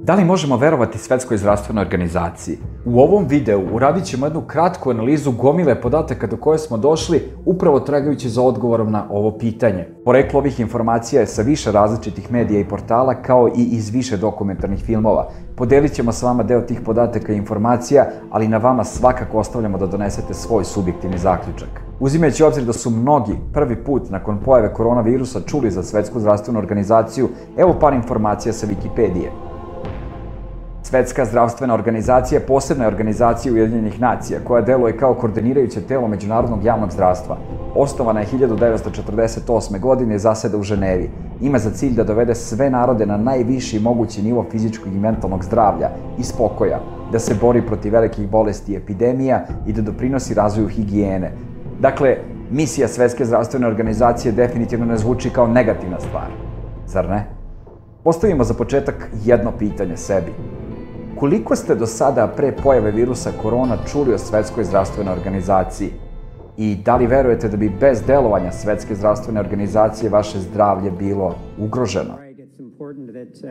Da li možemo verovati Svetskoj zdravstvenoj organizaciji? U ovom videu uradit ćemo jednu kratku analizu gomile podataka do koje smo došli upravo tragajući za odgovorom na ovo pitanje. Poreklo ovih informacija je sa više različitih medija i portala kao i iz više dokumentarnih filmova. Podelit ćemo sa vama deo tih podataka i informacija, ali na vama svakako ostavljamo da donesete svoj subjektivni zaključak. Uzimajući u obzir da su mnogi prvi put nakon pojave koronavirusa čuli za Svetsku zdravstvenu organizaciju, evo par informacija sa Wikipedije. Svetska zdravstvena organizacija je posebna organizacija Ujedinjenih nacija koja deluje kao koordinirajuće telo međunarodnog javnog zdravstva. Osnovana je 1948. godine i zaseda u Ženevi. Ima za cilj da dovede sve narode na najviši mogući nivo fizičkog i mentalnog zdravlja i spokoja, da se bori protiv velikih bolesti i epidemija i da doprinosi razvoju higijene. Dakle, misija Svetske zdravstvene organizacije definitivno ne zvuči kao negativna stvar. Zar ne? Postavimo za početak jedno pitanje sebi. Koliko ste do sada pre pojave virusa korona čuli o Svetskoj zdravstvenoj organizaciji? I da li verujete da bi bez delovanja Svetske zdravstvene organizacije vaše zdravlje bilo ugroženo? It's important that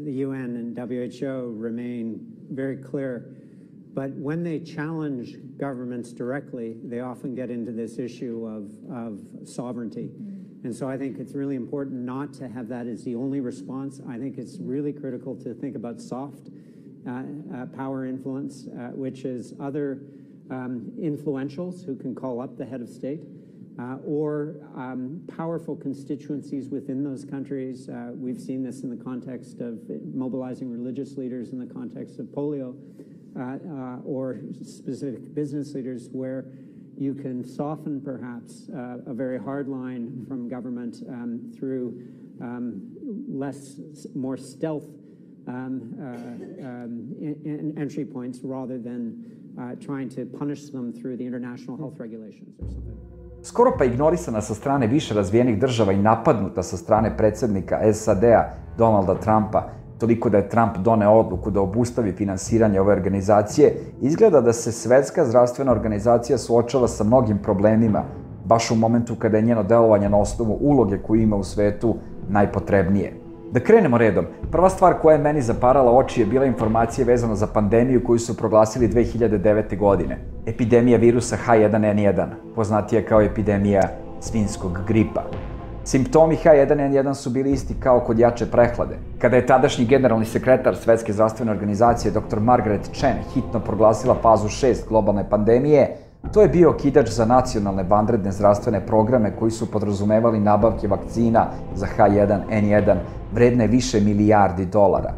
the UN and WHO remain very clear, but when they challenge governments directly, they often get into this issue of sovereignty. And so I think it's really important not to have that as the only response. I think it's really critical to think about soft power influence, which is other influentials who can call up the head of state, or powerful constituencies within those countries. We've seen this in the context of mobilizing religious leaders in the context of polio, or specific business leaders where you can soften perhaps a very hard line from government through more stealth entry points rather than trying to punish them through the international health regulations or something. Skoro pa ignorisana sa strane više razvijenih država i napadnuta sa strane predsjednika SAD-a Donalda Trumpa, toliko da je Trump doneo odluku da obustavi finansiranje ove organizacije, izgleda da se Svetska zdravstvena organizacija suočava sa mnogim problemima, baš u momentu kada je njeno delovanje na osnovu uloge koju ima u svetu najpotrebnije. Da krenemo redom, prva stvar koja je meni zaparala oči je bila informacija vezana za pandemiju koju su proglasili 2009. godine. Epidemija virusa H1N1, poznatija kao epidemija svinjskog gripa. Simptomi H1N1 su bili isti kao kod jače prehlade. Kada je tadašnji generalni sekretar Svetske zdravstvene organizacije dr. Margaret Chan hitno proglasila fazu 6 globalne pandemije, to je bio okidač za nacionalne vanredne zdravstvene programe koji su podrazumevali nabavke vakcina za H1N1 vredne više milijardi dolara.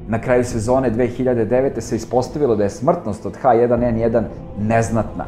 Na kraju sezone 2009. se ispostavilo da je smrtnost od H1N1 neznatna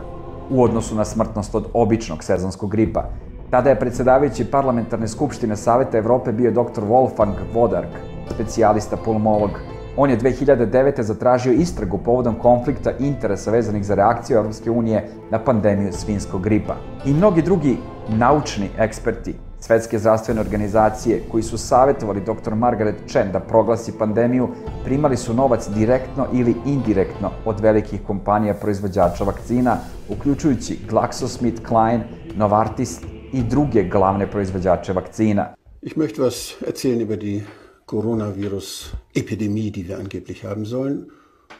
u odnosu na smrtnost od običnog sezonskog gripa. Tada je predsjedavajući Parlamentarne skupštine Saveta Evrope bio dr. Wolfgang Wodarg, specijalista pulmolog. On je 2009. zatražio istragu povodom konflikta interesa vezanih za reakciju Europske unije na pandemiju svinjskog gripa. I mnogi drugi naučni eksperti Svetske zdravstvene organizacije koji su savjetovali dr. Margaret Chan da proglasi pandemiju primali su novac direktno ili indirektno od velikih kompanija proizvođača vakcina, uključujući GlaxoSmithKline, Novartis i druge glavne proizvođače vakcina. Ich möchte was erzählen über die Coronavirus-Epidemie, die wir angeblich haben sollen.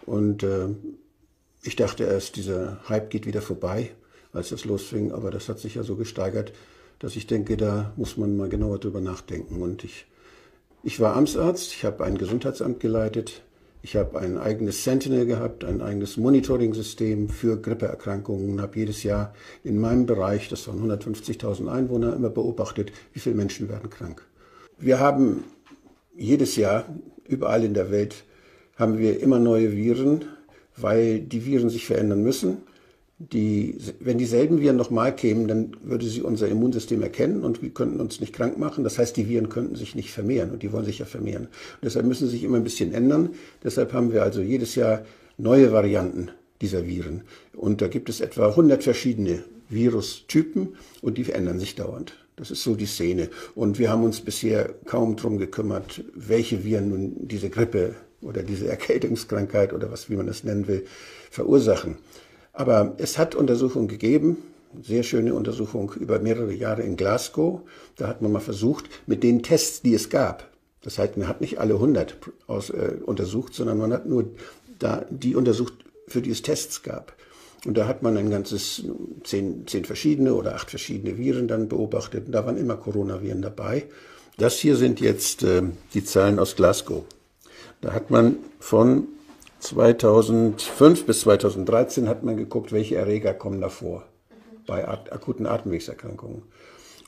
Und ich dachte erst, dieser Hype geht wieder vorbei, als das losfing, aber das hat sich ja so gesteigert, dass ich denke, da muss man mal genauer drüber nachdenken. Und ich war Amtsarzt, ich habe ein Gesundheitsamt geleitet, ich habe ein eigenes Sentinel gehabt, ein eigenes Monitoring-System für Grippeerkrankungen, habe jedes Jahr in meinem Bereich, das waren 150.000 Einwohner, immer beobachtet, wie viele Menschen werden krank. Wir haben jedes Jahr, überall in der Welt, haben wir immer neue Viren, weil die Viren sich verändern müssen. Wenn dieselben Viren nochmal kämen, dann würde sie unser Immunsystem erkennen und wir könnten uns nicht krank machen. Das heißt, die Viren könnten sich nicht vermehren und die wollen sich ja vermehren. Und deshalb müssen sie sich immer ein bisschen ändern. Deshalb haben wir also jedes Jahr neue Varianten dieser Viren. Und da gibt es etwa 100 verschiedene Virustypen und die verändern sich dauernd. Das ist so die Szene. Und wir haben uns bisher kaum darum gekümmert, welche Viren nun diese Grippe oder diese Erkältungskrankheit oder wie man das nennen will, verursachen. Aber es hat Untersuchungen gegeben, sehr schöne Untersuchung über mehrere Jahre in Glasgow. Da hat man mal versucht, mit den Tests, die es gab, Das heißt, man hat nicht alle 100 untersucht, sondern man hat nur die untersucht, für die es Tests gab. Und da hat man ein ganzes 10 verschiedene oder 8 verschiedene Viren dann beobachtet. Und da waren immer Coronaviren dabei. Das hier sind jetzt die Zahlen aus Glasgow. Da hat man von 2005 bis 2013 hat man geguckt, welche Erreger kommen davor bei akuten Atemwegserkrankungen.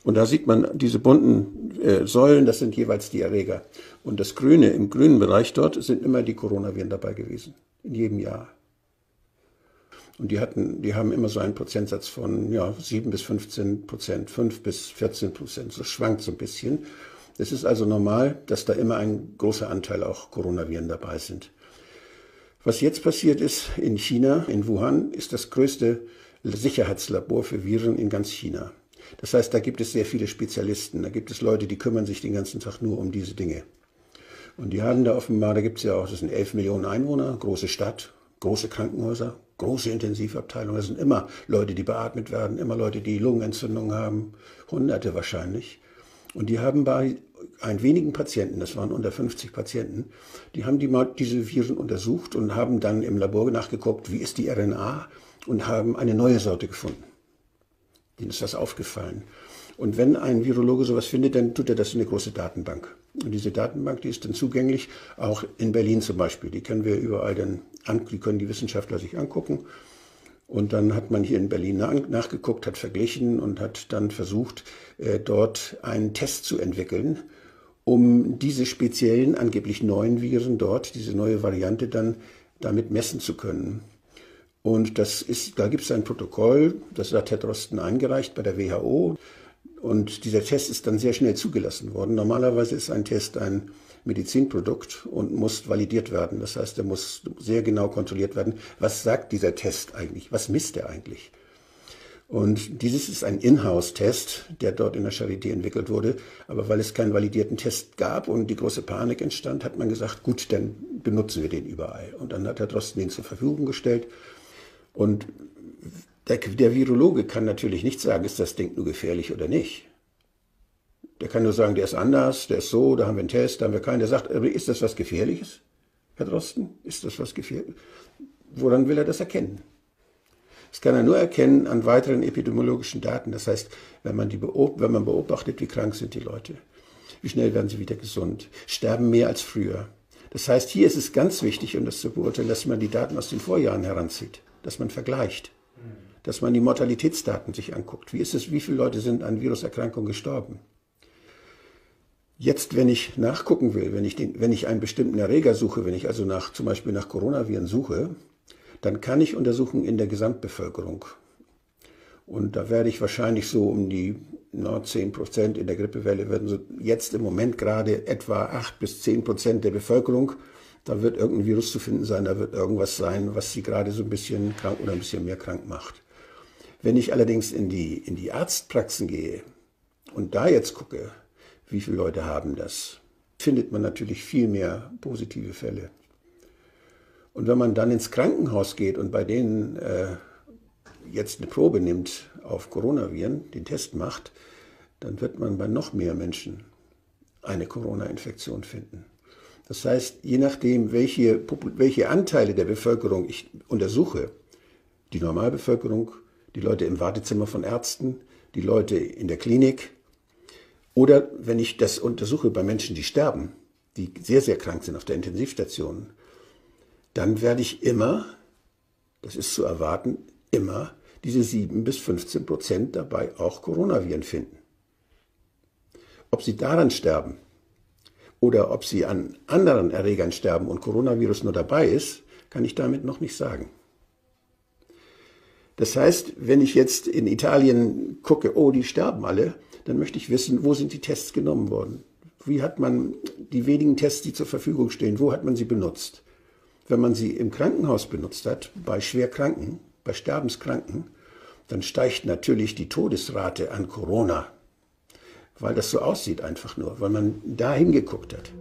Und da sieht man diese bunten Säulen, das sind jeweils die Erreger. Und das Grüne, im grünen Bereich dort sind immer die Coronaviren dabei gewesen, in jedem Jahr. Und die haben immer so einen Prozentsatz von 7 bis 15%, 5 bis 14%, so schwankt so ein bisschen. Es ist also normal, dass da immer ein großer Anteil auch Coronaviren dabei sind. Was jetzt passiert ist in China, in Wuhan, ist das größte Sicherheitslabor für Viren in ganz China. Das heißt, da gibt es sehr viele Spezialisten, da gibt es Leute, die kümmern sich den ganzen Tag nur um diese Dinge. Und die haben da offenbar, da gibt es ja auch, das sind 11 Millionen Einwohner, große Stadt, große Krankenhäuser, große Intensivabteilungen. Das sind immer Leute, die beatmet werden, immer Leute, die Lungenentzündung haben, Hunderte wahrscheinlich. Und die haben bei ein wenigen Patienten, das waren unter 50 Patienten, die haben diese Viren untersucht und haben dann im Labor nachgeguckt, wie ist die RNA, und haben eine neue Sorte gefunden. Denen ist das aufgefallen. Und wenn ein Virologe sowas findet, dann tut er das in eine große Datenbank. Und diese Datenbank, die ist dann zugänglich, auch in Berlin zum Beispiel. Die können wir überall die können die Wissenschaftler sich angucken. Und dann hat man hier in Berlin nachgeguckt, hat verglichen und hat dann versucht, dort einen Test zu entwickeln, um diese speziellen, angeblich neuen Viren dort, diese neue Variante dann damit messen zu können. Und da gibt es ein Protokoll, das hat Herr Drosten eingereicht bei der WHO. Und dieser Test ist dann sehr schnell zugelassen worden. Normalerweise ist ein Test ein Medizinprodukt und muss validiert werden. Das heißt, er muss sehr genau kontrolliert werden. Was sagt dieser Test eigentlich? Was misst er eigentlich? Und dieses ist ein Inhouse-Test, der dort in der Charité entwickelt wurde. Aber weil es keinen validierten Test gab und die große Panik entstand, hat man gesagt, gut, dann benutzen wir den überall. Und dann hat Herr Drosten den zur Verfügung gestellt. Und der Virologe kann natürlich nicht sagen, ist das Ding nur gefährlich oder nicht. Der kann nur sagen, der ist anders, der ist so, da haben wir einen Test, da haben wir keinen. Der sagt, ist das was Gefährliches, Herr Drosten? Ist das was Gefährliches? Woran will er das erkennen? Das kann er nur erkennen an weiteren epidemiologischen Daten. Das heißt, wenn man beobachtet, wie krank sind die Leute, wie schnell werden sie wieder gesund, sterben mehr als früher. Das heißt, hier ist es ganz wichtig, um das zu beurteilen, dass man die Daten aus den Vorjahren heranzieht, dass man vergleicht, dass man die Mortalitätsdaten sich anguckt. Wie viele Leute sind an Viruserkrankungen gestorben? Jetzt, wenn ich nachgucken will, wenn ich einen bestimmten Erreger suche, wenn ich also zum Beispiel nach Coronaviren suche, dann kann ich untersuchen in der Gesamtbevölkerung. Und da werde ich wahrscheinlich so um die 10% in der Grippewelle, werden so jetzt im Moment gerade etwa 8 bis 10% der Bevölkerung, da wird irgendein Virus zu finden sein, da wird irgendwas sein, was sie gerade so ein bisschen krank oder ein bisschen mehr krank macht. Wenn ich allerdings in die Arztpraxen gehe und da jetzt gucke, wie viele Leute haben das, findet man natürlich viel mehr positive Fälle. Und wenn man dann ins Krankenhaus geht und bei denen jetzt eine Probe nimmt auf Coronaviren, den Test macht, dann wird man bei noch mehr Menschen eine Corona-Infektion finden. Das heißt, je nachdem, welche Anteile der Bevölkerung ich untersuche, die Normalbevölkerung, die Leute im Wartezimmer von Ärzten, die Leute in der Klinik, oder wenn ich das untersuche bei Menschen, die sterben, die sehr, sehr krank sind auf der Intensivstation, dann werde ich immer, das ist zu erwarten, immer diese 7 bis 15% dabei auch Coronaviren finden. Ob sie daran sterben oder ob sie an anderen Erregern sterben und Coronavirus nur dabei ist, kann ich damit noch nicht sagen. Das heißt, wenn ich jetzt in Italien gucke, oh, die sterben alle, dann möchte ich wissen, wo sind die Tests genommen worden? Wie hat man die wenigen Tests, die zur Verfügung stehen, wo hat man sie benutzt? Wenn man sie im Krankenhaus benutzt hat, bei Schwerkranken, bei Sterbenskranken, dann steigt natürlich die Todesrate an Corona, weil das so aussieht einfach nur, weil man da hingeguckt hat.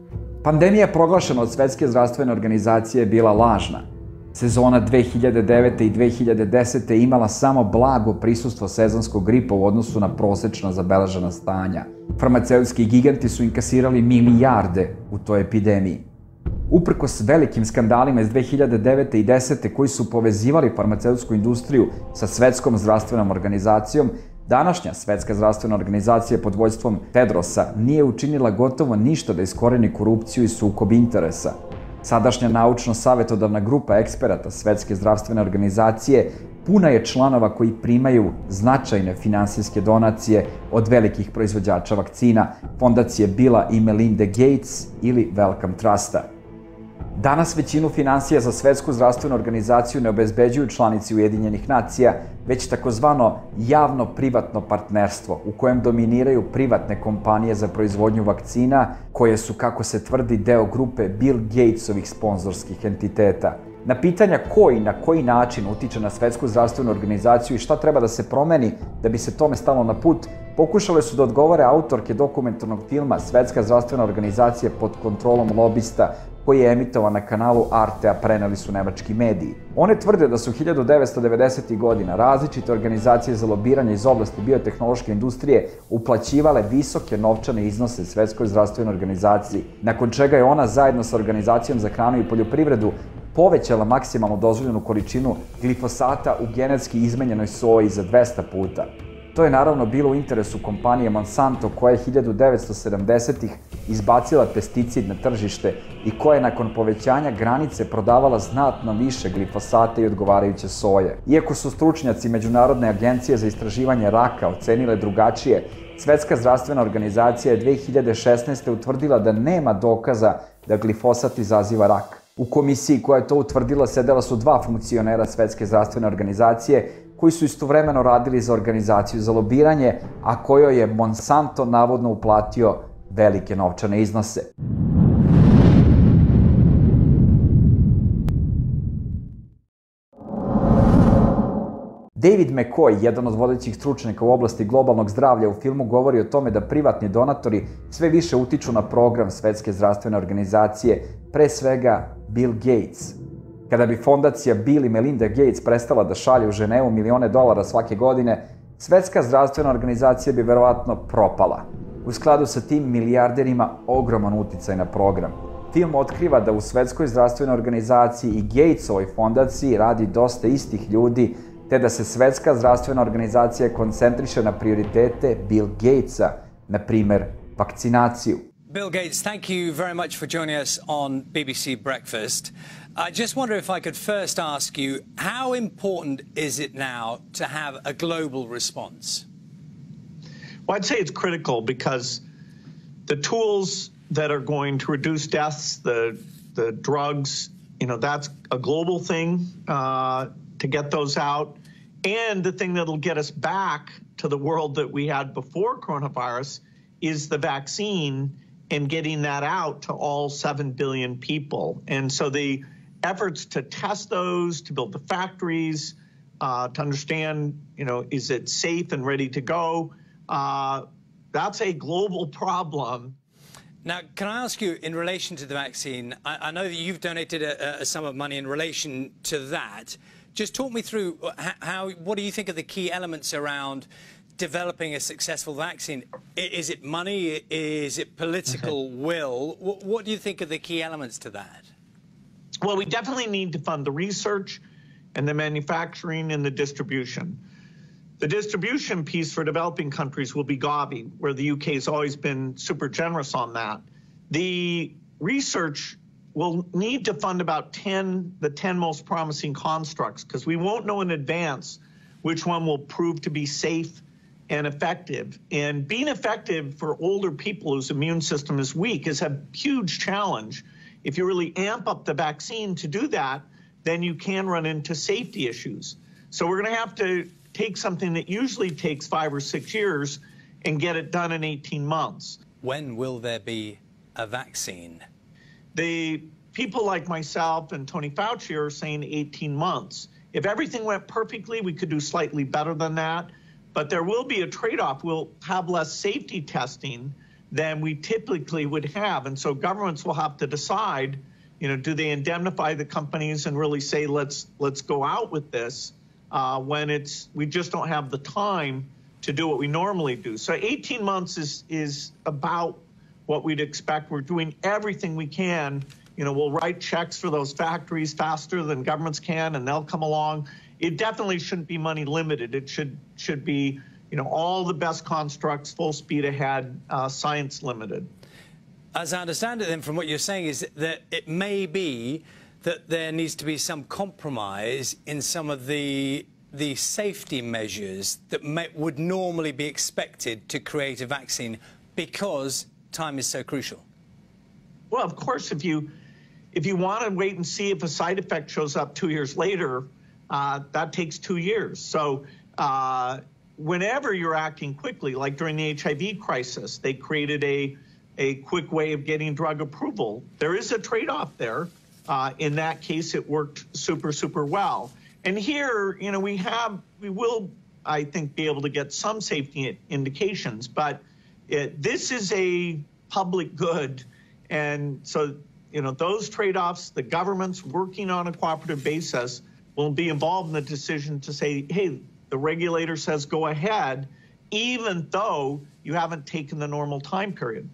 Pandemija proglašena od Svetske zdravstvene organizacije je bila lažna. Sezona 2009. i 2010. imala samo blago prisustvo sezonskog gripa u odnosu na prosečno zabeležena stanja. Farmaceutski giganti su inkasirali milijarde u toj epidemiji. Uprkos velikim skandalima iz 2009. i 2010. koji su povezivali farmaceutsku industriju sa Svetskom zdravstvenom organizacijom, današnja Svetska zdravstvena organizacija pod vođstvom Tedrosa nije učinila gotovo ništa da iskoreni korupciju i sukob interesa. Sadašnja naučno-savetodavna grupa eksperata Svetske zdravstvene organizacije puna je članova koji primaju značajne finansijske donacije od velikih proizvođača vakcina, fondacije Billa i Melinda Gates ili Wellcome Trusta. Danas većinu finansija za Svetsku zdravstvenu organizaciju ne obezbeđuju članici Ujedinjenih nacija, već takozvano javno-privatno partnerstvo, u kojem dominiraju privatne kompanije za proizvodnju vakcina, koje su, kako se tvrdi, deo grupe Bill Gatesovih sponzorskih entiteta. Na pitanja ko i na koji način utiče na Svetsku zdravstvenu organizaciju i šta treba da se promeni da bi se tome stalo na put, pokušale su da odgovore autorke dokumentarnog filma Svetska zdravstvena organizacija pod kontrolom lobista, koji je emitovan na kanalu Arte, a preneli su nemački mediji. One tvrde da su 1990. godina različite organizacije za lobiranje iz oblasti biotehnološke industrije uplaćivale visoke novčane iznose Svetskoj zdravstvenoj organizaciji, nakon čega je ona zajedno sa Organizacijom za hranu i poljoprivredu povećala maksimalnu dozvoljenu količinu glifosata u genetski izmenjenoj soji za 200 puta. To je naravno bilo u interesu kompanije Monsanto, koja je 1970-ih izbacila pesticid na tržište i koja je nakon povećanja granice prodavala znatno više glifosata i odgovarajuće soje. Iako su stručnjaci Međunarodne agencije za istraživanje raka ocenile drugačije, Svetska zdravstvena organizacija je 2016. utvrdila da nema dokaza da glifosat izaziva rak. U komisiji koja je to utvrdila sedela su dva funkcionera Svetske zdravstvene organizacije koji su istovremeno radili za organizaciju za lobiranje, a kojoj je Monsanto navodno uplatio velike novčane iznose. David McCoy, jedan od vodećih stručnjaka u oblasti globalnog zdravlja, u filmu govori o tome da privatni donatori sve više utiču na program Svetske zdravstvene organizacije, pre svega Bill Gates. Kada bi fondacija Bill i Melinda Gates prestala da šalje u Ženevu milione dolara svake godine, Svetska zdravstvena organizacija bi verovatno propala. U skladu sa tim, milijarderima ogroman uticaj na program. Film otkriva da u Svetskoj zdravstvenoj organizaciji i Gatesovoj fondaciji radi dosta istih ljudi, te da se Svetska zdravstvena organizacija koncentriše na prioritete Bill Gatesa, na primer vakcinaciju. Bill Gates, thank you very much for joining us on BBC Breakfast. I just wonder if I could first ask you, how important is it now to have a global response? Well, I'd say it's critical because the tools that are going to reduce deaths, the drugs, that's a global thing to get those out. And the thing that'll get us back to the world that we had before coronavirus is the vaccine and getting that out to all 7 billion people. And so the efforts to test those, to build the factories, to understand, is it safe and ready to go? That's a global problem. Now, can I ask you, in relation to the vaccine, I know that you've donated a sum of money in relation to that. Just talk me through what do you think are the key elements around developing a successful vaccine? Is it money? Is it political will? What do you think are the key elements to that? Well, we definitely need to fund the research and the manufacturing and the distribution. The distribution piece for developing countries will be Gavi, where the UK has always been super generous on that. The research will need to fund about the 10 most promising constructs, because we won't know in advance which one will prove to be safe and effective. And being effective for older people whose immune system is weak is a huge challenge. If you really amp up the vaccine to do that, then you can run into safety issues. So we're going to have to take something that usually takes 5 or 6 years and get it done in 18 months. When will there be a vaccine? The people like myself and Tony Fauci are saying 18 months. If everything went perfectly, we could do slightly better than that. But there will be a trade-off. We'll have less safety testing than we typically would have. And so governments will have to decide, do they indemnify the companies and really say, let's go out with this when we just don't have the time to do what we normally do. So 18 months is about what we'd expect. We're doing everything we can. We'll write checks for those factories faster than governments can, and they'll come along. It definitely shouldn't be money limited. It should be, all the best constructs, full speed ahead, science limited. As I understand it then from what you're saying is that it may be that there needs to be some compromise in some of the safety measures that would normally be expected to create a vaccine because time is so crucial. Well, of course, if you want to wait and see if a side effect shows up 2 years later, that takes 2 years. So whenever you're acting quickly, like during the HIV crisis, they created a quick way of getting drug approval. There is a trade-off there. In that case, it worked super, super well. And here, we will, I think, be able to get some safety indications, but this is a public good. And so, those trade-offs, the government's working on a cooperative basis will be involved in the decision to say, hey, the regulator says go ahead, even though you haven't taken the normal time period.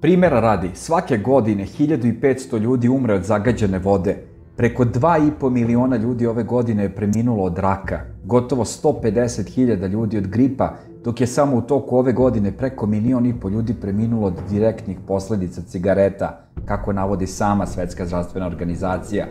Primera radi, svake godine 1500 ljudi umre od zagađene vode. Preko 2,5 miliona ljudi ove godine je preminulo od raka, gotovo 150.000 ljudi od gripa, dok je samo u toku ove godine preko 1,5 miliona ljudi preminulo od direktnih posledica cigareta, kako navodi sama Svetska zdravstvena organizacija.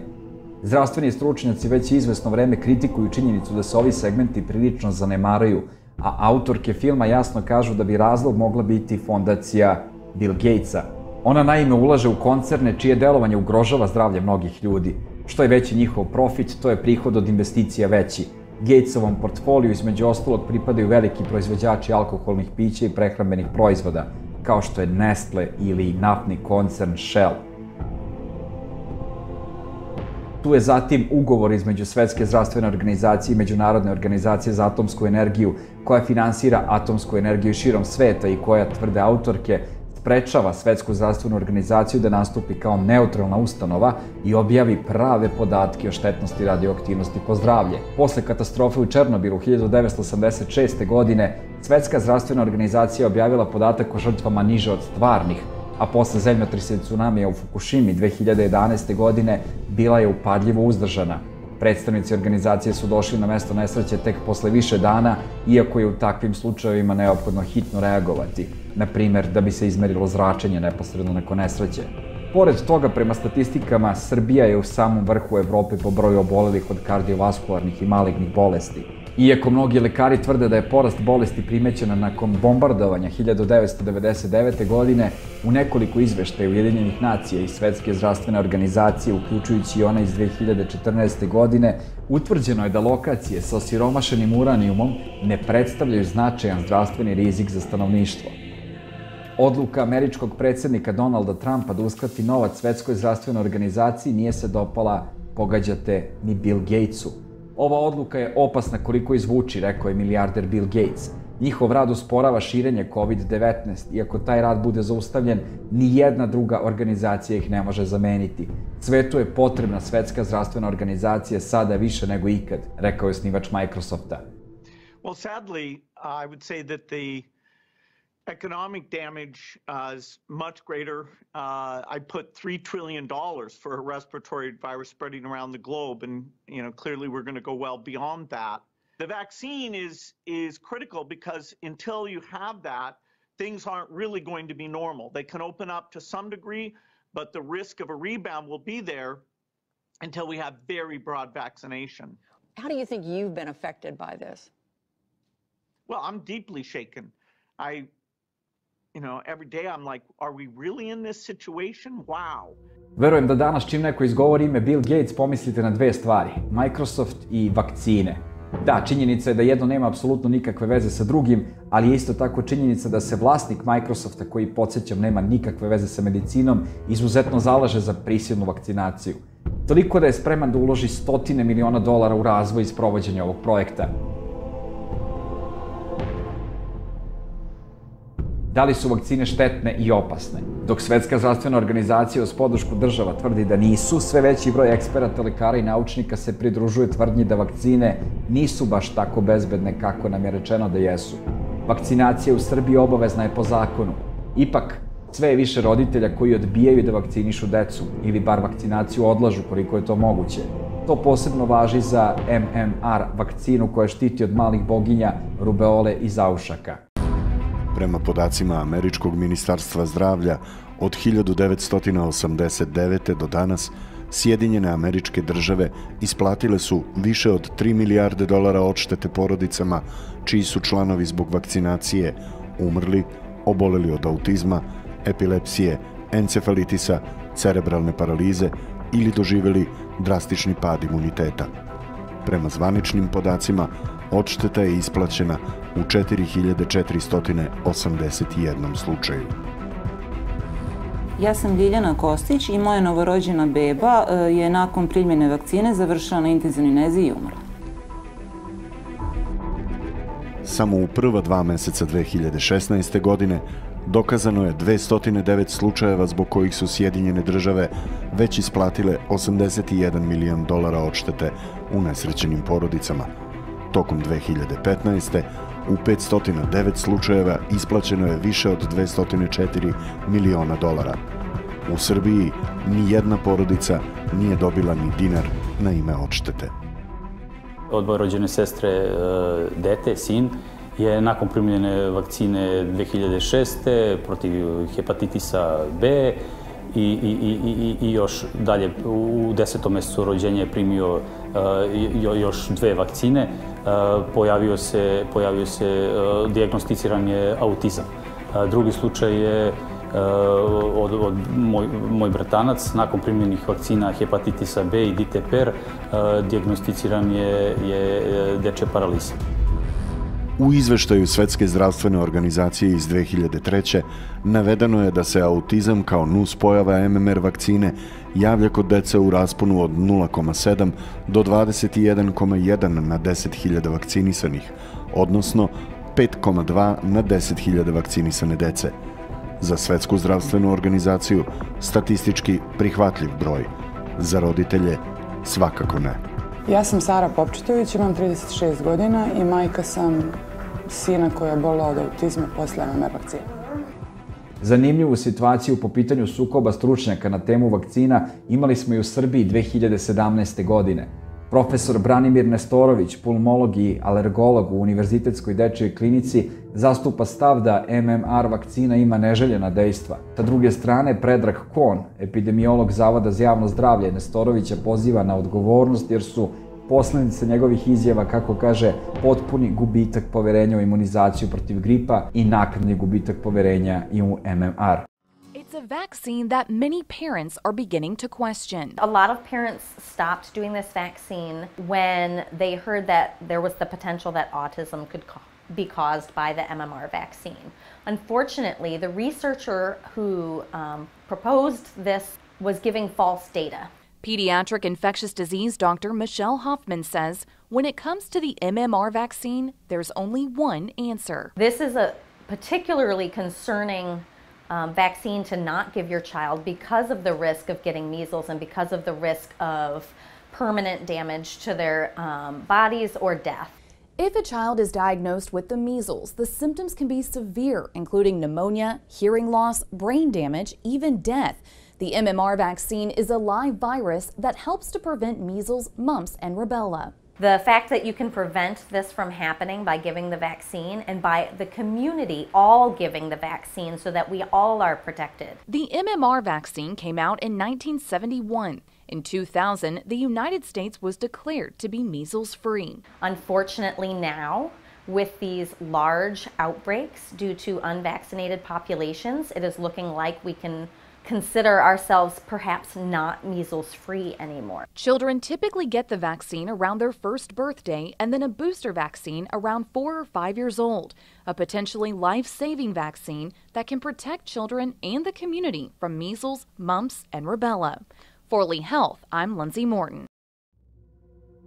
Zdravstveni stručnjaci već izvesno vreme kritikuju činjenicu da se ovi segmenti prilično zanemaruju, a autorke filma jasno kažu da bi razlog mogla biti fondacija Bill Gatesa. Ona naime ulaže u koncerne čije delovanje ugrožava zdravlje mnogih ljudi. Što je veći njihov profit, to je prihod od investicija veći. Gatesovom portfoliju između ostalog pripadaju veliki proizvođači alkoholnih pića i prehrambenih proizvoda, kao što je Nestle ili naftni koncern Shell. Tu je zatim ugovor između Svetske zdravstvene organizacije i Međunarodne organizacije za atomsku energiju, koja finansira atomsku energiju širom sveta i koja, tvrde autorke, sprečava Svetsku zdravstvenu organizaciju da nastupi kao neutralna ustanova i objavi prave podatke o štetnosti radioaktivnosti po zdravlje. Posle katastrofe u Černobilu 1986. godine, Svetska zdravstvena organizacija objavila podatak o žrtvama niže od stvarnih, a posle zemljotresa i tsunamija u Fukushimi 2011. godine bila je upadljivo uzdržana. Predstavnici organizacije su došli na mesto nesreće tek posle više dana, iako je u takvim slučajevima neophodno hitno reagovati, na primer da bi se izmerilo zračenje neposredno nakon nesreće. Pored toga, prema statistikama, Srbija je u samom vrhu Evrope po broju obolelih od kardiovaskularnih i malignih bolesti. Iako mnogi lekari tvrde da je porast bolesti primećena nakon bombardovanja 1999. godine, u nekoliko izveštaja Ujedinjenih nacija i Svetske zdravstvene organizacije, uključujući i one iz 2014. godine, utvrđeno je da lokacije sa osiromašenim uranijumom ne predstavljaju značajan zdravstveni rizik za stanovništvo. Odluka američkog predsjednika Donalda Trumpa da uskrati novac Svetskoj zdravstvenoj organizaciji nije se dopala, pogađate, ni Bill Gatesu. Ova odluka je opasna koliko izvuči, rekao je milijarder Bill Gates. Njihov rad usporava širenje COVID-19, iako taj rad bude zaustavljen, ni jedna druga organizacija ih ne može zameniti. Svetu je potrebna Svetska zdravstvena organizacija sada više nego ikad, rekao je osnivač Microsofta. Well, sadly, I would say that the economic damage is much greater. I put $3 trillion for a respiratory virus spreading around the globe, and clearly we're going to go well beyond that. The vaccine is critical because until you have that, things aren't really going to be normal. They can open up to some degree, but the risk of a rebound will be there until we have very broad vaccination. How do you think you've been affected by this? Well, I'm deeply shaken. Every day I'm like, are we really in this situation? Wow. Verujem da danas čim neko izgovori ime Bill Gates pomislite na dve stvari, Microsoft i vakcine. Da, činjenica je da jedno nema apsolutno nikakve veze sa drugim, ali je isto tako činjenica da se vlasnik Microsofta, koji, podsjećam, nema nikakve veze sa medicinom, izuzetno zalaže za prisilnu vakcinaciju. Toliko da je spreman da uloži $100 miliona u razvoj i sprovođenje ovog projekta. Da li su vakcine štetne i opasne? Dok Svetska zdravstvena organizacija uz podršku država tvrdi da nisu, sve veći broj eksperata, lekara i naučnika se pridružuje tvrdnji da vakcine nisu baš tako bezbedne kako nam je rečeno da jesu. Vakcinacija u Srbiji obavezna je po zakonu. Ipak, sve je više roditelja koji odbijaju da vakcinišu decu ili bar vakcinaciju odlažu koliko je to moguće. To posebno važi za MMR vakcinu koja štiti od malih boginja, rubeole i zaušaka. Prema podacima Američkog ministarstva zdravlja, od 1989. do danas Sjedinjene Američke Države isplatile su više od 3 milijarde dolara odštete porodicama čiji su članovi zbog vakcinacije umrli, oboleli od autizma, epilepsije, encefalitisa, cerebralne paralize ili doživjeli drastični pad imuniteta. Prema zvaničnim podacima, odšteta je isplaćena u 4481 slučaju. Ja sam Ljiljana Kostić i moja novorođena beba je nakon primjene vakcine završila na intenzivnoj nezi i umrla. Samo u prva 2 meseca 2016. godine dokazano je 209 slučajeva zbog kojih su Sjedinjene Države već isplatile 81 milion dolara odštete unesrećenim porodicama. Tokom 2015. u 509 slučajeva isplaćeno je više od 204 miliona dolara. U Srbiji ni jedna porodica nije dobila ni dinar na ime odštete. Od moje rođene sestre dete, sin, je nakon primljene vakcine 2006. protiv hepatitisa B i još dalje u 10. mesecu rođenja je primio još 2 vakcine. Pojavio se dijagnosticiran je autizam. Drugi slučaj je moj bratanac, nakon primljenih vakcina hepatitisa B i diteper, dijagnosticiran je dečja paraliza. U izveštaju Svetske zdravstvene organizacije iz 2003. navedeno je da se autizam kao nuspojava MMR vakcine javlja kod dece u rasponu od 0,7 do 21,1 na 10.000 vakcinisanih, odnosno 5,2 na 10.000 vakcinisane dece. Za Svetsku zdravstvenu organizaciju statistički prihvatljiv broj, za roditelje svakako ne. Ja sam Sara Popčetović, imam 36 godina i majka sam sina koji je bolao od autizma posle MMR vakcine. Zanimljivu situaciju po pitanju sukoba stručnjaka na temu vakcina imali smo i u Srbiji 2017. godine. Profesor Branimir Nestorović, pulmolog i alergolog u Univerzitetskoj dečjoj klinici, zastupa stav da MMR vakcina ima neželjena dejstva. Sa druge strane, Predrag Kon, epidemiolog Zavoda za javno zdravlje Nestorovića, poziva na odgovornost jer su posledice njegovih izjava, kako kaže, potpuni gubitak poverenja u imunizaciju protiv gripa i naknadni gubitak poverenja i u MMR. It's a vaccine that many parents are beginning to question. A lot of parents stopped doing this vaccine when they heard that there was the potential that autism could be caused by the MMR vaccine. Unfortunately, the researcher who proposed this was giving false data. Pediatric infectious disease doctor Michelle Hoffman says when it comes to the MMR vaccine, there's only one answer. This is a particularly concerning vaccine to not give your child because of the risk of getting measles and because of the risk of permanent damage to their bodies or death. If a child is diagnosed with the measles, the symptoms can be severe, including pneumonia, hearing loss, brain damage, even death. The MMR vaccine is a live virus that helps to prevent measles, mumps, and rubella. The fact that you can prevent this from happening by giving the vaccine and by the community all giving the vaccine so that we all are protected. The MMR vaccine came out in 1971. In 2000, the United States was declared to be measles-free. Unfortunately now, with these large outbreaks due to unvaccinated populations, it is looking like we can consider ourselves perhaps not measles-free anymore. Children typically get the vaccine around their first birthday and then a booster vaccine around 4 or 5 years old, a potentially life-saving vaccine that can protect children and the community from measles, mumps, and rubella. For Lee Health, I'm Lindsay Morton.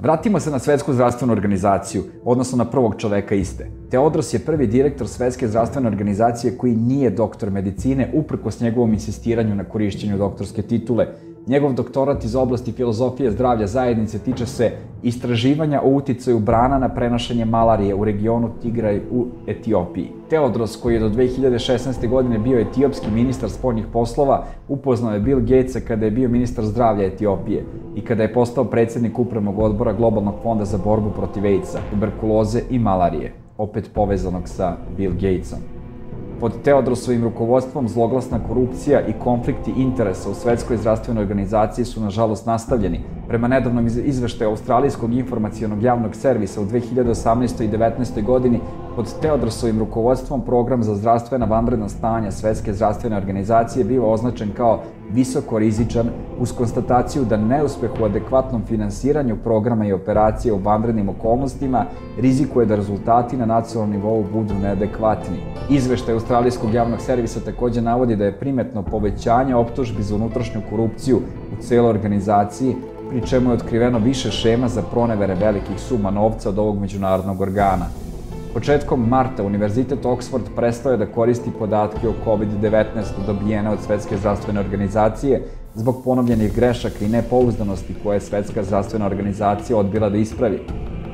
Vratimo se na Svetsku zdravstvenu organizaciju, odnosno na prvog čoveka iste. Teodros je prvi direktor Svetske zdravstvene organizacije koji nije doktor medicine, uprkos njegovom insistiranju na korišćenju doktorske titule. Njegov doktorat iz oblasti filozofije zdravlja zajednice tiče se istraživanja o uticaju brana na prenošenje malarije u regionu Tigraj u Etiopiji. Teodros, koji je do 2016. godine bio etiopski ministar spoljnih poslova, upoznao je Bill Gatesa kada je bio ministar zdravlja Etiopije i kada je postao predsjednik upravnog odbora Globalnog fonda za borbu protiv AIDS-a, tuberkuloze i malarije, opet povezanog sa Bill Gatesom. Pod Teodrosovim rukovodstvom zloglasna korupcija i konflikti interesa u Svetskoj zdravstvenoj organizaciji su nažalost nastavljeni. Prema nedavnom izveštaju Australijskog informacionog javnog servisa u 2018. i 2019. godini, pod Teodrosovim rukovodstvom program za zdravstvena vanredna stanja Svetske zdravstvene organizacije biva označen kao visoko rizičan, uz konstataciju da neuspeh u adekvatnom finansiranju programa i operacije u vanrednim okolnostima rizikuje da rezultati na nacionalnom nivou budu neadekvatni. Izveštaj Australijskog javnog servisa takođe navodi da je primetno povećanje optužbi za unutrašnju korupciju u celoj organizaciji, pri čemu je otkriveno više šema za pronevere velikih suma novca od ovog međunarodnog organa. Početkom marta Univerzitet Oxford prestao je da koristi podatke o COVID-19 dobijene od Svetske zdravstvene organizacije zbog ponovljenih grešaka i nepouzdanosti koje je Svetska zdravstvena organizacija odbila da ispravi.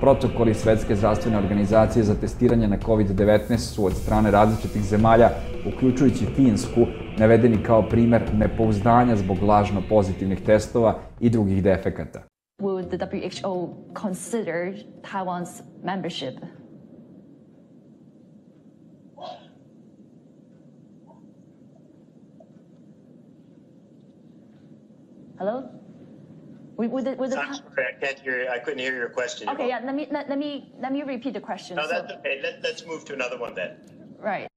Protokoli Svetske zdravstvene organizacije za testiranje na COVID-19 su od strane različitih zemalja, uključujući Finsku, navedeni kao primer nepouzdanja zbog lažno pozitivnih testova i drugih defekata. Would the WHO consider Taiwan's membership? Hello? Sorry, I can't hear you. I couldn't hear your question. Okay, yeah. Let me repeat the question. No, that's okay. Let's move to another one then. Right.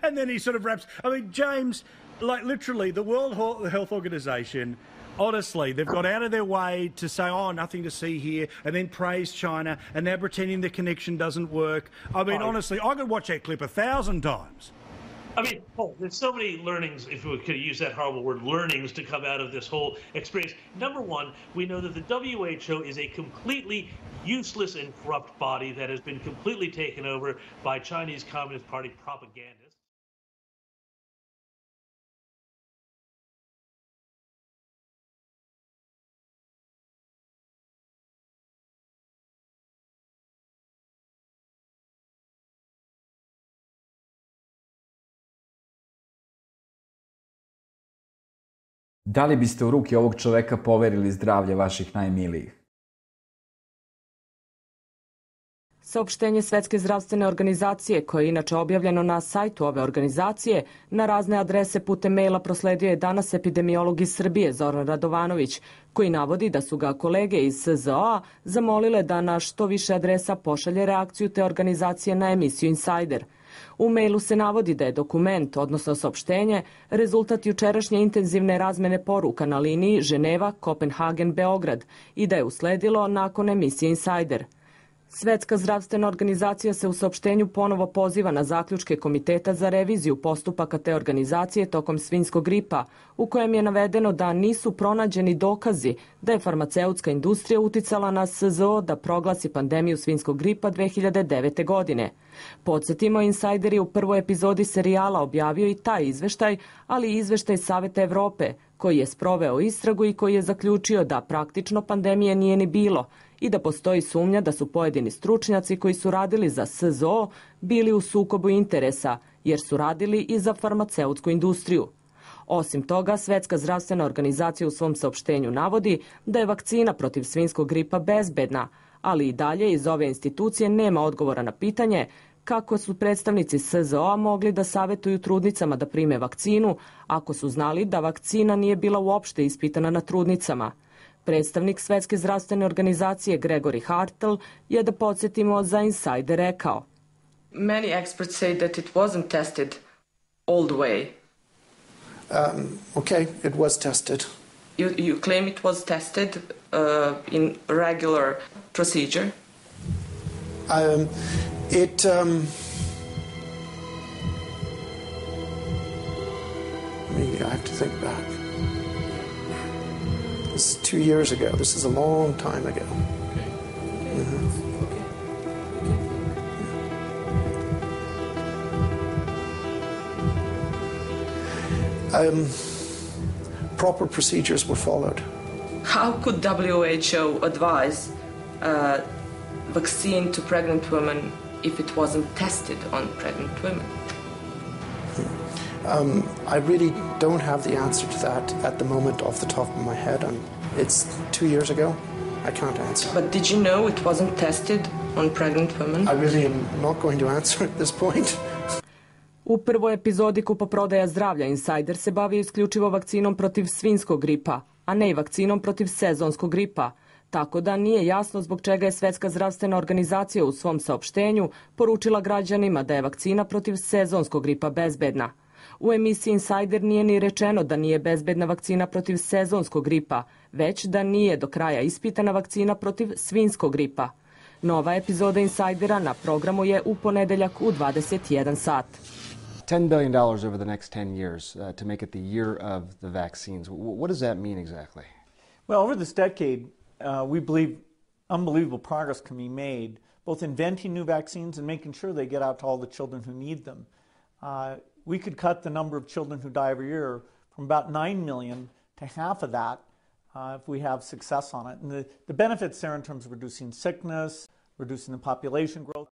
And then he sort of wraps. I mean, James, like literally, the World Health Organization. Honestly, they've got out of their way to say, oh, nothing to see here, and then praise China, and now pretending the connection doesn't work. I mean, honestly, I could watch that clip 1,000 times. I mean, Paul, there's so many learnings, if we could use that horrible word, learnings, to come out of this whole experience. Number one, we know that the WHO is a completely useless and corrupt body that has been completely taken over by Chinese Communist Party propagandists. Da li biste u ruke ovog čoveka poverili zdravlje vaših najmilijih? Saopštenje Svetske zdravstvene organizacije, koje je inače objavljeno na sajtu ove organizacije, na razne adrese putem maila prosledio je danas epidemiolog iz Srbije Zoran Radovanović, koji navodi da su ga kolege iz SZO-a zamolile da na što više adresa pošalje reakciju te organizacije na emisiju Insider. U mailu se navodi da je dokument, odnosno saopštenje, rezultat jučerašnje intenzivne razmene poruka na liniji Ženeva-Kopenhagen-Beograd i da je usledilo nakon emisije Insider. Svetska zdravstvena organizacija se u saopštenju ponovo poziva na zaključke Komiteta za reviziju postupaka te organizacije tokom svinjskog gripa, u kojem je navedeno da nisu pronađeni dokazi da je farmaceutska industrija uticala na SZO da proglasi pandemiju svinjskog gripa 2009. godine. Podsjetimo, Insider je u prvoj epizodi serijala objavio i taj izveštaj, ali i izveštaj Saveta Evrope, koji je sproveo istragu i koji je zaključio da praktično pandemije nije ni bilo i da postoji sumnja da su pojedini stručnjaci koji su radili za SZO bili u sukobu interesa, jer su radili i za farmaceutsku industriju. Osim toga, Svetska zdravstvena organizacija u svom saopštenju navodi da je vakcina protiv svinjskog gripa bezbedna, ali i dalje iz ove institucije nema odgovora na pitanje kako su predstavnici SZO-a mogli da savetuju trudnicama da prime vakcinu ako su znali da vakcina nije bila uopšte ispitana na trudnicama. Predstavnik Svetske zdravstvene organizacije Gregory Hartl je, da podsjetimo, za Insider rekao: Many experts say that it wasn't tested all the way. Okay, it was tested. You claim it was tested in regular procedure? I have to think back. This is 2 years ago. This is a long time ago. Proper procedures were followed. How could WHO advise vaccine to pregnant women if it wasn't tested on pregnant women? I really don't have the answer to that at the moment off the top of my head. It's 2 years ago. I can't answer. But did you know it wasn't tested on pregnant women? I really am not going to answer at this point. U prvoj epizodi kupoprodaja zdravlja Insider se bavio isključivo vakcinom protiv svinjskog gripa, a ne i vakcinom protiv sezonskog gripa, tako da nije jasno zbog čega je Svetska zdravstvena organizacija u svom saopštenju poručila građanima da je vakcina protiv sezonskog gripa bezbedna. U emisiji Insider nije ni rečeno da nije bezbedna vakcina protiv sezonskog gripa, već da nije do kraja ispitana vakcina protiv svinjskog gripa. Nova epizoda Insidera na programu je u ponedeljak u 21 sat. $10 billion over the next 10 years to make it the year of the vaccines. What does that mean exactly? Well, over this decade, we believe unbelievable progress can be made, both inventing new vaccines and making sure they get out to all the children who need them. We could cut the number of children who die every year from about 9 million to half of that if we have success on it. And the benefits there in terms of reducing sickness, reducing the population growth.